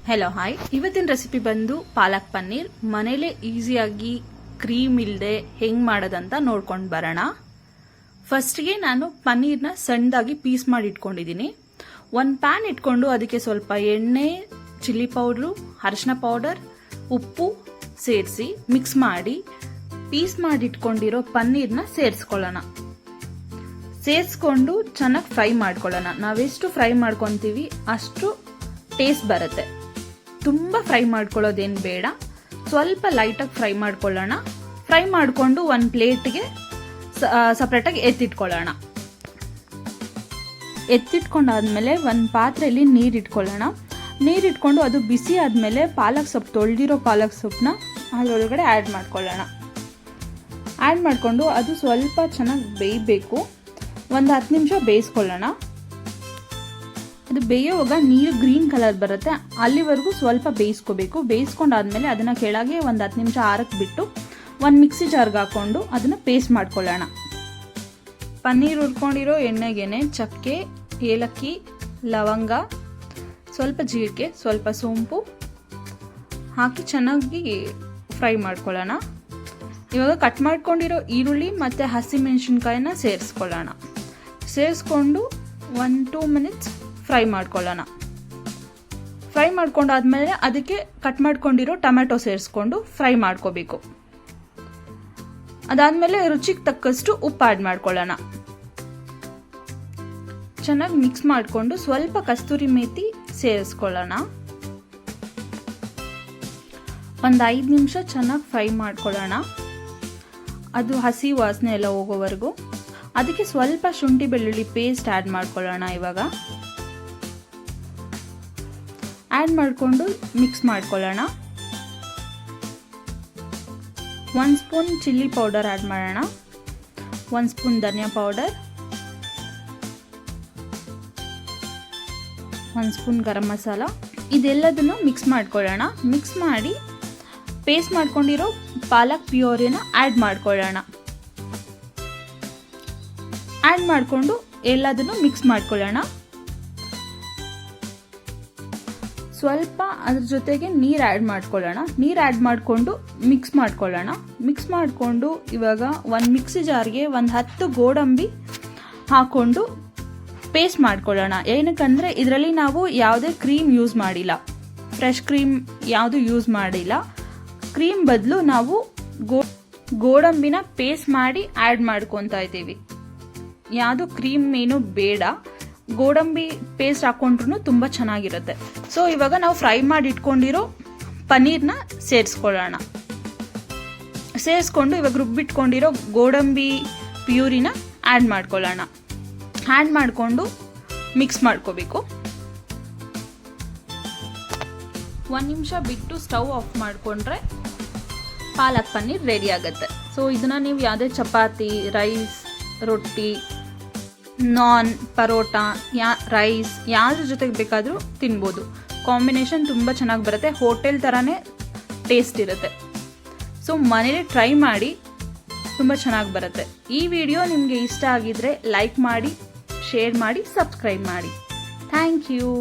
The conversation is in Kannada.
ಹೆಲೋ ಹಾಯ್, ಇವತ್ತಿನ ರೆಸಿಪಿ ಬಂದು ಪಾಲಕ್ ಪನ್ನೀರ್. ಮನೇಲೆ ಈಸಿಯಾಗಿ ಕ್ರೀಮ್ ಇಲ್ಲದೆ ಹೆಂಗ್ ಮಾಡೋದಂತ ನೋಡ್ಕೊಂಡು ಬರೋಣ. ಫಸ್ಟ್ಗೆ ನಾನು ಪನ್ನೀರ್ನ ಸಣ್ಣದಾಗಿ ಪೀಸ್ ಮಾಡಿ ಇಟ್ಕೊಂಡಿದ್ದೀನಿ. ಒಂದು ಪ್ಯಾನ್ ಇಟ್ಕೊಂಡು ಅದಕ್ಕೆ ಸ್ವಲ್ಪ ಎಣ್ಣೆ, ಚಿಲ್ಲಿ ಪೌಡ್ರು, ಅರಿಶಿನ ಪೌಡರ್, ಉಪ್ಪು ಸೇರಿಸಿ ಮಿಕ್ಸ್ ಮಾಡಿ ಪೀಸ್ ಮಾಡಿ ಇಟ್ಕೊಂಡಿರೋ ಪನ್ನೀರ್ನ ಸೇರಿಸ್ಕೊಳ್ಳೋಣ. ಸೇರಿಸ್ಕೊಂಡು ಚೆನ್ನಾಗಿ ಫ್ರೈ ಮಾಡ್ಕೊಳ್ಳೋಣ. ನಾವೆಷ್ಟು ಫ್ರೈ ಮಾಡ್ಕೊತೀವಿ ಅಷ್ಟು ಟೇಸ್ಟ್ ಬರುತ್ತೆ. ತುಂಬ ಫ್ರೈ ಮಾಡ್ಕೊಳ್ಳೋದೇನು ಬೇಡ, ಸ್ವಲ್ಪ ಲೈಟಾಗಿ ಫ್ರೈ ಮಾಡ್ಕೊಳ್ಳೋಣ. ಫ್ರೈ ಮಾಡಿಕೊಂಡು ಒಂದು ಪ್ಲೇಟ್ಗೆ ಸಪ್ರೇಟಾಗಿ ಎತ್ತಿಟ್ಕೊಳ್ಳೋಣ. ಎತ್ತಿಟ್ಕೊಂಡಾದ್ಮೇಲೆ ಒಂದು ಪಾತ್ರೆಯಲ್ಲಿ ನೀರಿಟ್ಕೊಳ್ಳೋಣ. ನೀರಿಟ್ಕೊಂಡು ಅದು ಬಿಸಿ ಆದಮೇಲೆ ಪಾಲಕ್ ಸೊಪ್ಪು, ತೊಳೆದಿರೋ ಪಾಲಕ್ ಸೊಪ್ಪನ್ನ ಅದರೊಳಗಡೆ ಆ್ಯಡ್ ಮಾಡ್ಕೊಳ್ಳೋಣ. ಆ್ಯಡ್ ಮಾಡಿಕೊಂಡು ಅದು ಸ್ವಲ್ಪ ಚೆನ್ನಾಗಿ ಬೇಯಬೇಕು. ಒಂದು 10 ನಿಮಿಷ ಬೇಯಿಸ್ಕೊಳ್ಳೋಣ. ಅದು ಬೇಯೋವಾಗ ನೀರು ಗ್ರೀನ್ ಕಲರ್ ಬರುತ್ತೆ, ಅಲ್ಲಿವರೆಗೂ ಸ್ವಲ್ಪ ಬೇಯಿಸ್ಕೋಬೇಕು. ಬೇಯಿಸ್ಕೊಂಡಾದ್ಮೇಲೆ ಅದನ್ನು ಕೆಳಗೆ ಒಂದು 10 ನಿಮಿಷ ಆರಕ್ಕೆ ಬಿಟ್ಟು ಒಂದು ಮಿಕ್ಸಿ ಜಾರ್ಗೆ ಹಾಕ್ಕೊಂಡು ಅದನ್ನು ಪೇಸ್ಟ್ ಮಾಡ್ಕೊಳ್ಳೋಣ. ಪನ್ನೀರ್ ಹುರ್ಕೊಂಡಿರೋ ಎಣ್ಣೆಗೆನೆ ಚಕ್ಕೆ, ಏಲಕ್ಕಿ, ಲವಂಗ, ಸ್ವಲ್ಪ ಜೀರಿಗೆ, ಸ್ವಲ್ಪ ಸೋಂಪು ಹಾಕಿ ಚೆನ್ನಾಗಿ ಫ್ರೈ ಮಾಡ್ಕೊಳ್ಳೋಣ. ಇವಾಗ ಕಟ್ ಮಾಡ್ಕೊಂಡಿರೋ ಈರುಳ್ಳಿ ಮತ್ತು ಹಸಿಮೆಣಸಿನ್ಕಾಯಿನ ಸೇರಿಸ್ಕೊಳ್ಳೋಣ. ಸೇರಿಸ್ಕೊಂಡು 1-2 ಮಿನಿಟ್ಸ್ ಫ್ರೈ ಮಾಡ್ಕೊಳ್ಳೋಣ. ಫ್ರೈ ಮಾಡ್ಕೊಂಡಾದ್ಮೇಲೆ ಅದಕ್ಕೆ ಕಟ್ ಮಾಡ್ಕೊಂಡಿರೋ ಟೊಮೆಟೊ ಸೇರಿಸ್ಕೊಂಡು ಫ್ರೈ ಮಾಡ್ಕೋಬೇಕು. ಅದಾದಮೇಲೆ ರುಚಿಗೆ ತಕ್ಕಷ್ಟು ಉಪ್ಪು ಆ್ಯಡ್ ಮಾಡ್ಕೊಳ್ಳೋಣ. ಚೆನ್ನಾಗಿ ಮಿಕ್ಸ್ ಮಾಡಿಕೊಂಡು ಸ್ವಲ್ಪ ಕಸ್ತೂರಿ ಮೇಥಿ ಸೇರಿಸ್ಕೊಳ್ಳೋಣ. ಒಂದು 5 ನಿಮಿಷ ಚೆನ್ನಾಗಿ ಫ್ರೈ ಮಾಡ್ಕೊಳ್ಳೋಣ. ಅದು ಹಸಿ ವಾಸನೆ ಎಲ್ಲ ಹೋಗೋವರೆಗೂ. ಅದಕ್ಕೆ ಸ್ವಲ್ಪ ಶುಂಠಿ ಬೆಳ್ಳುಳ್ಳಿ ಪೇಸ್ಟ್ ಆ್ಯಡ್ ಮಾಡ್ಕೊಳ್ಳೋಣ. ಇವಾಗ ಆ್ಯಡ್ ಮಾಡಿಕೊಂಡು ಮಿಕ್ಸ್ ಮಾಡ್ಕೊಳ್ಳೋಣ. 1 ಸ್ಪೂನ್ ಚಿಲ್ಲಿ ಪೌಡರ್ ಆ್ಯಡ್ ಮಾಡೋಣ. 1 ಸ್ಪೂನ್ ಧನಿಯಾ powder, 1 spoon garam masala. ಇದೆಲ್ಲದನ್ನು mix ಮಾಡ್ಕೊಳ್ಳೋಣ. ಮಿಕ್ಸ್ ಮಾಡಿ ಪೇಸ್ಟ್ ಮಾಡ್ಕೊಂಡಿರೋ ಪಾಲಕ್ ಪ್ಯೂರಿನ ಆ್ಯಡ್ ಮಾಡ್ಕೊಳ್ಳೋಣ. ಆ್ಯಡ್ ಮಾಡಿಕೊಂಡು ಎಲ್ಲದನ್ನು ಮಿಕ್ಸ್ ಮಾಡ್ಕೊಳ್ಳೋಣ. ಸ್ವಲ್ಪ ಅದ್ರ ಜೊತೆಗೆ ನೀರು ಆ್ಯಡ್ ಮಾಡ್ಕೊಳ್ಳೋಣ. ನೀರು ಆ್ಯಡ್ ಮಾಡಿಕೊಂಡು ಮಿಕ್ಸ್ ಮಾಡ್ಕೊಳ್ಳೋಣ. ಮಿಕ್ಸ್ ಮಾಡಿಕೊಂಡು ಇವಾಗ ಒಂದು ಮಿಕ್ಸಿ ಜಾರ್ಗೆ ಒಂದು 10 ಗೋಡಂಬಿ ಹಾಕ್ಕೊಂಡು ಪೇಸ್ಟ್ ಮಾಡ್ಕೊಳ್ಳೋಣ. ಏನಕ್ಕಂದರೆ ಇದರಲ್ಲಿ ನಾವು ಯಾವುದೇ ಕ್ರೀಮ್ ಯೂಸ್ ಮಾಡಿಲ್ಲ, ಫ್ರೆಶ್ ಕ್ರೀಮ್ ಯಾವುದು ಯೂಸ್ ಮಾಡಿಲ್ಲ. ಕ್ರೀಮ್ ಬದಲು ನಾವು ಗೋಡಂಬಿನ ಪೇಸ್ಟ್ ಮಾಡಿ ಆ್ಯಡ್ ಮಾಡ್ಕೊತಾ ಇದ್ದೀವಿ. ಯಾವುದು ಕ್ರೀಮ್ ಏನು ಬೇಡ, ಗೋಡಂಬಿ ಪೇಸ್ಟ್ ಹಾಕೊಂಡ್ರು ತುಂಬ ಚೆನ್ನಾಗಿರುತ್ತೆ. ಸೊ ಇವಾಗ ನಾವು ಫ್ರೈ ಮಾಡಿ ಇಟ್ಕೊಂಡಿರೋ ಪನ್ನೀರ್ನ ಸೇರಿಸ್ಕೊಳ್ಳೋಣ. ಸೇರಿಸ್ಕೊಂಡು ಇವಾಗ ರುಬ್ಬಿಟ್ಕೊಂಡಿರೋ ಗೋಡಂಬಿ ಪ್ಯೂರಿನ ಆ್ಯಡ್ ಮಾಡ್ಕೊಳ್ಳೋಣ. ಆ್ಯಡ್ ಮಾಡಿಕೊಂಡು ಮಿಕ್ಸ್ ಮಾಡ್ಕೋಬೇಕು. 1 ನಿಮಿಷ ಬಿಟ್ಟು ಸ್ಟವ್ ಆಫ್ ಮಾಡಿಕೊಂಡ್ರೆ ಪಾಲಕ್ ಪನ್ನೀರ್ ರೆಡಿ ಆಗುತ್ತೆ. ಸೊ ಇದನ್ನು ನೀವು ಯಾವುದೇ ಚಪಾತಿ, ರೈಸ್, ರೊಟ್ಟಿ, ನಾನ್, ಪರೋಟ, ರೈಸ್ ಯಾವ್ದ್ರ ಜೊತೆಗೆ ಬೇಕಾದರೂ ತಿನ್ಬೋದು. ಕಾಂಬಿನೇಷನ್ ತುಂಬ ಚೆನ್ನಾಗಿ ಬರುತ್ತೆ, ಹೋಟೆಲ್ ಥರನೇ ಟೇಸ್ಟ್ ಇರುತ್ತೆ. ಸೊ ಮನೇಲಿ ಟ್ರೈ ಮಾಡಿ, ತುಂಬ ಚೆನ್ನಾಗಿ ಬರುತ್ತೆ. ಈ ವಿಡಿಯೋ ನಿಮಗೆ ಇಷ್ಟ ಆಗಿದ್ರೆ ಲೈಕ್ ಮಾಡಿ, ಶೇರ್ ಮಾಡಿ, ಸಬ್ಸ್ಕ್ರೈಬ್ ಮಾಡಿ. Thank you.